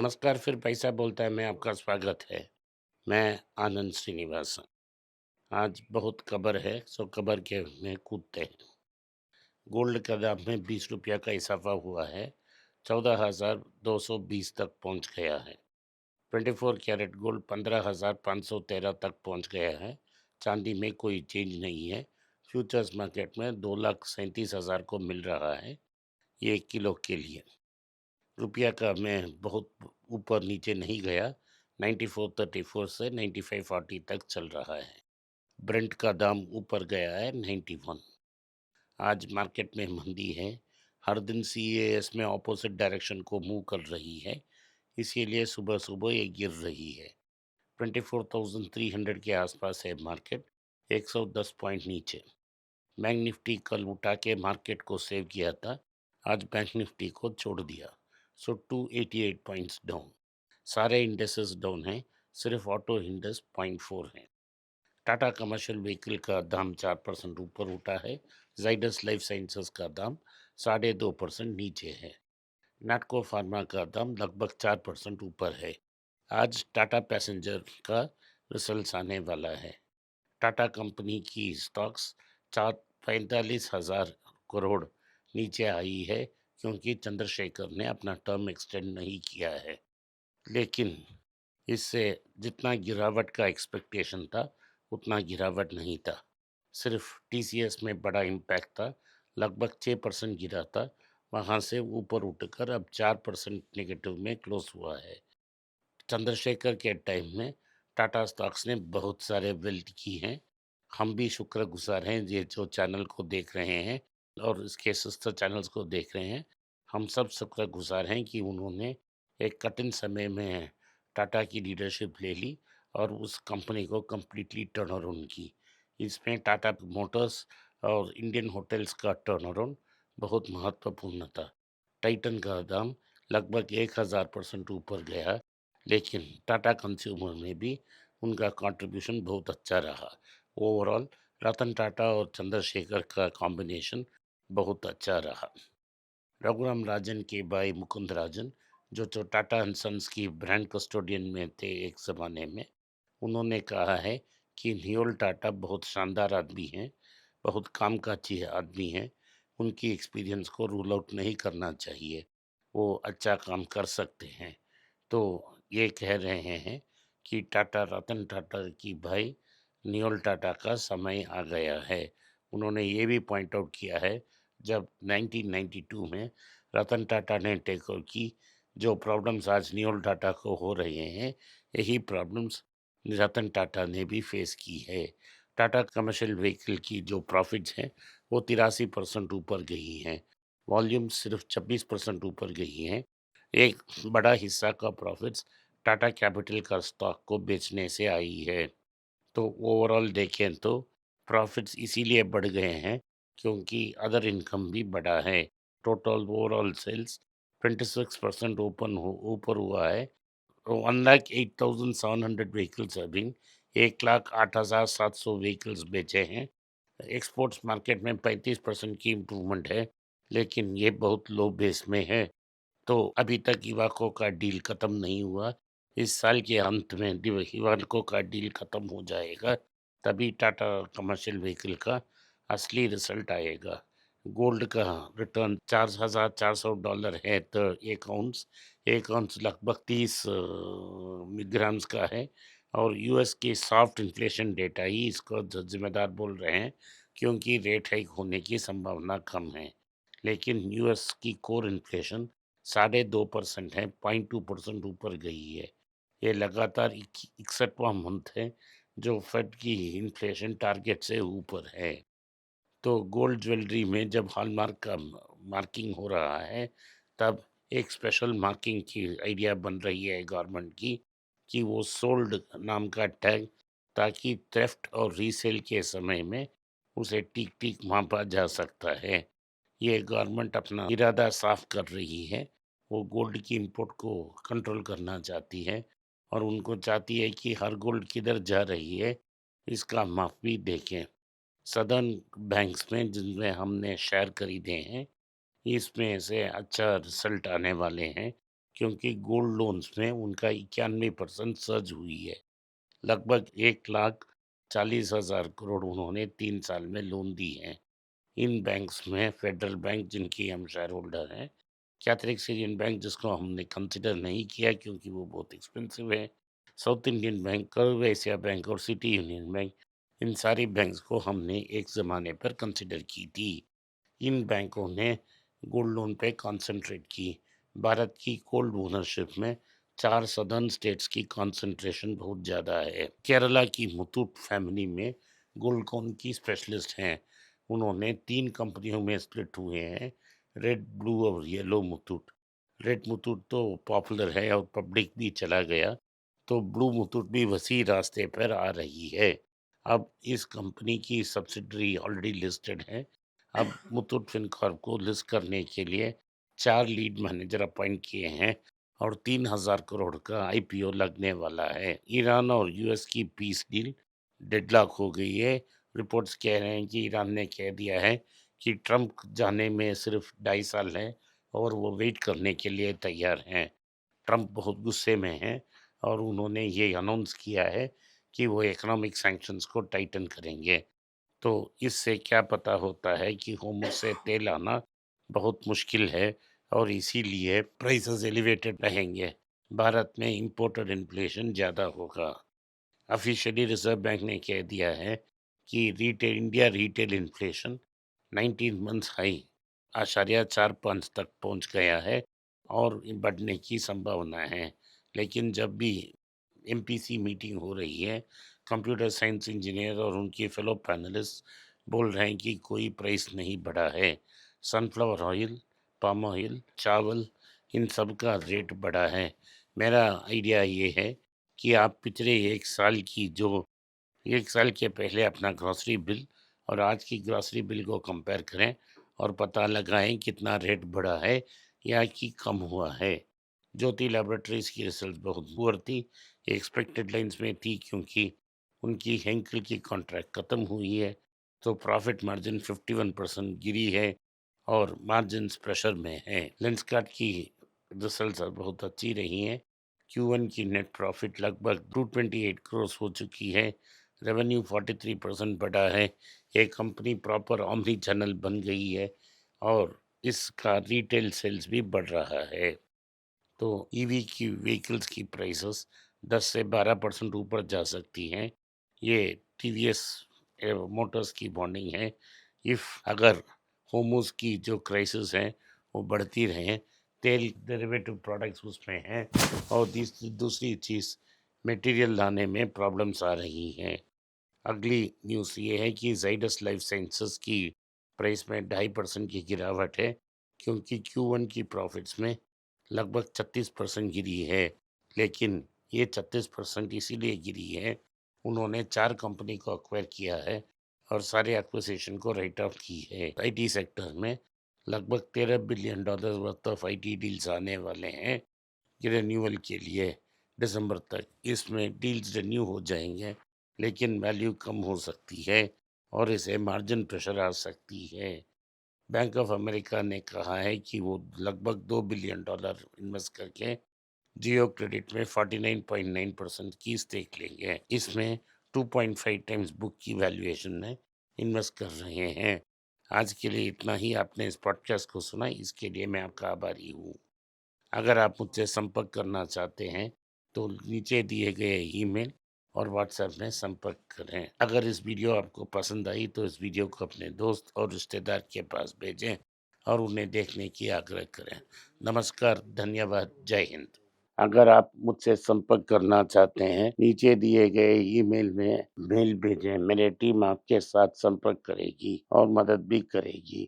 नमस्कार, फिर पैसा बोलता है में आपका स्वागत है। मैं आनंद श्रीनिवासन। आज बहुत कबर है, सो कबर के में कूदते हैं। गोल्ड का दाम में 20 रुपया का इजाफा हुआ है। 14,220 तक पहुंच गया है। 24 कैरेट गोल्ड 15,513 तक पहुंच गया है। चांदी में कोई चेंज नहीं है। फ्यूचर्स मार्केट में 2,37,000 को मिल रहा है, ये 1 किलो के लिए। रुपया का मैं बहुत ऊपर नीचे नहीं गया। 94.34 से 95.40 तक चल रहा है। ब्रेंट का दाम ऊपर गया है 91। आज मार्केट में मंदी है। हर दिन सीएएस में ऑपोजिट डायरेक्शन को मूव कर रही है, इसीलिए सुबह सुबह ये गिर रही है। 24,300 के आसपास है मार्केट, 110 पॉइंट नीचे। बैंक निफ्टी कल उठा के मार्केट को सेव किया था, आज बैंक निफ्टी को छोड़ दिया। सो 288 पॉइंट्स डाउन। सारे इंडेसेस डाउन हैं, सिर्फ ऑटो इंडेक्स 0.4 है। टाटा कमर्शियल व्हीकल का दाम 4% ऊपर उठा है। जाइडस लाइफ साइंसेस का दाम 2.5% नीचे है। नाटको फार्मा का दाम लगभग 4% ऊपर है। आज टाटा पैसेंजर का रिजल्ट आने वाला है। टाटा कंपनी की स्टॉक्स 45,000 करोड़ नीचे आई है, क्योंकि चंद्रशेखर ने अपना टर्म एक्सटेंड नहीं किया है। लेकिन इससे जितना गिरावट का एक्सपेक्टेशन था, उतना गिरावट नहीं था। सिर्फ टीसीएस में बड़ा इम्पैक्ट था, लगभग 6% गिरा था। वहाँ से ऊपर उठकर अब 4% नेगेटिव में क्लोज हुआ है। चंद्रशेखर के टाइम में टाटा स्टॉक्स ने बहुत सारे वेल्थ की हैं। हम भी शुक्रगुजार हैं, ये जो चैनल को देख रहे हैं और इसके सिस्टर चैनल्स को देख रहे हैं। हम सब शुक्रगुजार हैं कि उन्होंने एक कठिन समय में टाटा की लीडरशिप ले ली और उस कंपनी को कम्प्लीटली टर्न अराउंड की। इसमें टाटा मोटर्स और इंडियन होटल्स का टर्न अराउंड बहुत महत्वपूर्ण था। टाइटन का दाम लगभग 1,000% ऊपर गया, लेकिन टाटा कंज्यूमर में भी उनका कंट्रीब्यूशन बहुत अच्छा रहा। ओवरऑल रतन टाटा और चंद्रशेखर का कॉम्बिनेशन बहुत अच्छा रहा। रघुराम राजन के भाई मुकुंद राजन, जो टाटा एंड सन्स की ब्रांड कस्टोडियन में थे एक ज़माने में, उन्होंने कहा है कि नियोल टाटा बहुत शानदार आदमी हैं, बहुत काम काजी आदमी हैं। उनकी एक्सपीरियंस को रूल आउट नहीं करना चाहिए, वो अच्छा काम कर सकते हैं। तो ये कह रहे हैं कि टाटा रतन टाटा की भाई नियोल टाटा का समय आ गया है। उन्होंने ये भी पॉइंट आउट किया है, जब 1992 में रतन टाटा ने टेक ओवर की, जो प्रॉब्लम्स आज नियोल टाटा को हो रहे हैं, यही प्रॉब्लम्स रतन टाटा ने भी फेस की है। टाटा कमर्शियल व्हीकल की जो प्रॉफिट्स हैं, वो 83% ऊपर गई हैं। वॉल्यूम सिर्फ 26% ऊपर गई हैं। एक बड़ा हिस्सा का प्रॉफिट्स टाटा कैपिटल का स्टॉक को बेचने से आई है। तो ओवरऑल देखें तो प्रॉफिट्स इसीलिए बढ़ गए हैं, क्योंकि अदर इनकम भी बढ़ा है। टोटल ओवरऑल सेल्स 26% ऊपर हुआ है। 1,08,700 व्हीकल्स have been 1,08,700 व्हीकल्स बेचे हैं। एक्सपोर्ट्स मार्केट में 35% की इम्प्रूवमेंट है, लेकिन ये बहुत लो बेस में है। तो अभी तक इवाको का डील ख़त्म नहीं हुआ। इस साल के अंत में इवाको का डील ख़त्म हो जाएगा, तभी टाटा कमर्शियल व्हीकल का असली रिजल्ट आएगा। गोल्ड का रिटर्न $4,400 है, तो एक आउंस लगभग 30 ग्राम्स का है। और यूएस की सॉफ्ट इन्फ्लेशन डेटा ही इसको जिम्मेदार बोल रहे हैं, क्योंकि रेट हाइक होने की संभावना कम है। लेकिन यूएस की कोर इन्फ्लेशन 2.5% है, 0.2% ऊपर गई है। ये लगातार 61वां मंथ है जो फेड की इन्फ्लेशन टारगेट से ऊपर है। तो गोल्ड ज्वेलरी में जब हॉलमार्क का मार्किंग हो रहा है, तब एक स्पेशल मार्किंग की आइडिया बन रही है गवर्नमेंट की, कि वो सोल्ड नाम का टैग, ताकि थेफ्ट और रीसेल के समय में उसे टिक टिक मापा जा सकता है। ये गवर्नमेंट अपना इरादा साफ कर रही है। वो गोल्ड की इंपोर्ट को कंट्रोल करना चाहती है, और उनको चाहती है कि हर गोल्ड किधर जा रही है, इसका माप भी देखें। सदर्न बैंक्स में जिनमें हमने शेयर खरीदे हैं, इसमें से अच्छा रिजल्ट आने वाले हैं। क्योंकि गोल्ड लोन्स में उनका 91% सर्ज हुई है। लगभग 1,40,000 करोड़ उन्होंने 3 साल में लोन दी हैं। इन बैंक्स में फेडरल बैंक, जिनकी हम शेयर होल्डर हैं, कैथलिक सीरियन बैंक, जिसको हमने कंसिडर नहीं किया क्योंकि वो बहुत एक्सपेंसिव है, south Indian bank, curve Asia bank और सिटी यूनियन बैंक, इन सारी बैंक्स को हमने एक ज़माने पर कंसिडर की थी। इन बैंकों ने गोल्ड लोन पे कॉन्सेंट्रेट की। भारत की गोल्ड ओनरशिप में 4 सदर्न स्टेट्स की कॉन्सेंट्रेशन बहुत ज़्यादा है। केरला की मुथूट फैमिली में गोल्ड लोन की स्पेशलिस्ट हैं। उन्होंने 3 कंपनियों में स्प्लिट हुए हैं, रेड, ब्लू और येलो मुथूट। रेड मुथूट तो पॉपुलर है और पब्लिक भी चला गया, तो ब्लू मुथूट भी वसी रास्ते पर आ रही है। अब इस कंपनी की सब्सिडरी ऑलरेडी लिस्टेड है। अब मुथूट फिनकॉर्प को लिस्ट करने के लिए 4 लीड मैनेजर अपॉइंट किए हैं और 3,000 करोड़ का आईपीओ लगने वाला है। ईरान और यूएस की पीस डील डेडलॉक हो गई है। रिपोर्ट्स कह रहे हैं कि ईरान ने कह दिया है कि ट्रंप जाने में सिर्फ 2.5 साल है और वो वेट करने के लिए तैयार हैं। ट्रंप बहुत गुस्से में हैं और उन्होंने ये अनाउंस किया है कि वो इकोनॉमिक सैंक्शंस को टाइटन करेंगे। तो इससे क्या पता होता है कि होर्मुज़ से तेल आना बहुत मुश्किल है और इसीलिए प्राइसेस एलिवेटेड रहेंगे। भारत में इंपोर्टेड इन्फ्लेशन ज़्यादा होगा। ऑफिशियली रिजर्व बैंक ने कह दिया है कि रिटेल इन्फ्लेशन 19 मंथ्स हाई 0.45 तक पहुंच गया है और बढ़ने की संभावना है। लेकिन जब भी एमपीसी मीटिंग हो रही है, कंप्यूटर साइंस इंजीनियर और उनके फेलो पैनलिस्ट बोल रहे हैं कि कोई प्राइस नहीं बढ़ा है। सनफ्लावर ऑयल, पाम ऑयल, चावल, इन सब का रेट बढ़ा है। मेरा आइडिया ये है कि आप पिछले 1 साल की जो 1 साल के पहले अपना ग्रॉसरी बिल और आज की ग्रॉसरी बिल को कंपेयर करें और पता लगाएं कितना रेट बढ़ा है या कि कम हुआ है। ज्योति लैबोरेटरीज की रिजल्ट बहुत पुअर थी, एक्सपेक्टेड लाइंस में थी, क्योंकि उनकी हेंकल की कॉन्ट्रैक्ट ख़त्म हुई है, तो प्रॉफिट मार्जिन 51% गिरी है और मार्जिन्स प्रेशर में हैं। लेंसकार्ट की रिजल्ट्स बहुत अच्छी रही हैं। Q1 की नेट प्रॉफिट लगभग 228 करोड़ हो चुकी है। रेवेन्यू 43% बढ़ा है। ये कंपनी प्रॉपर ऑमनी चैनल बन गई है और इसका रिटेल सेल्स भी बढ़ रहा है। तो ईवी की व्हीकल्स की प्राइसेस 10 से 12% ऊपर जा सकती हैं। ये टीवीएस मोटर्स की बॉन्डिंग है। इफ़ अगर होर्मुज़ की जो क्राइसिस है वो बढ़ती रहें, तेल डेरिवेटिव प्रोडक्ट्स उसमें हैं और दूसरी चीज़, मटेरियल लाने में प्रॉब्लम्स आ रही हैं। अगली न्यूज़ ये है कि ज़ाइडस लाइफ साइंसेज़ की प्राइस में 2.5% की गिरावट है, क्योंकि Q1 की प्रॉफिट्स में लगभग 36% गिरी है। लेकिन ये 36% इसीलिए गिरी है, उन्होंने 4 कंपनी को एक्वायर किया है और सारे एक्विजिशन को राइट ऑफ की है। आईटी सेक्टर में लगभग $13 billion worth of IT deals आने वाले हैं रिन्यूअल के लिए दिसंबर तक। इसमें डील्स रिन्यू हो जाएंगे, लेकिन वैल्यू कम हो सकती है और इसे मार्जिन प्रेशर आ सकती है। बैंक ऑफ अमेरिका ने कहा है कि वो लगभग $2 बिलियन इन्वेस्ट करके जियो क्रेडिट में 49.9% की स्टेक लेंगे। इसमें 2.5 टाइम्स बुक की वैल्यूएशन में इन्वेस्ट कर रहे हैं। आज के लिए इतना ही। आपने इस पॉडकास्ट को सुना, इसके लिए मैं आपका आभारी हूँ। अगर आप मुझसे संपर्क करना चाहते हैं तो नीचे दिए गए ईमेल और व्हाट्सएप में संपर्क करें। अगर इस वीडियो आपको पसंद आई तो इस वीडियो को अपने दोस्त और रिश्तेदार के पास भेजें और उन्हें देखने की आग्रह करें। नमस्कार, धन्यवाद, जय हिंद। अगर आप मुझसे संपर्क करना चाहते हैं, नीचे दिए गए ईमेल में मेल भेजें। मेरी टीम आपके साथ संपर्क करेगी और मदद भी करेगी।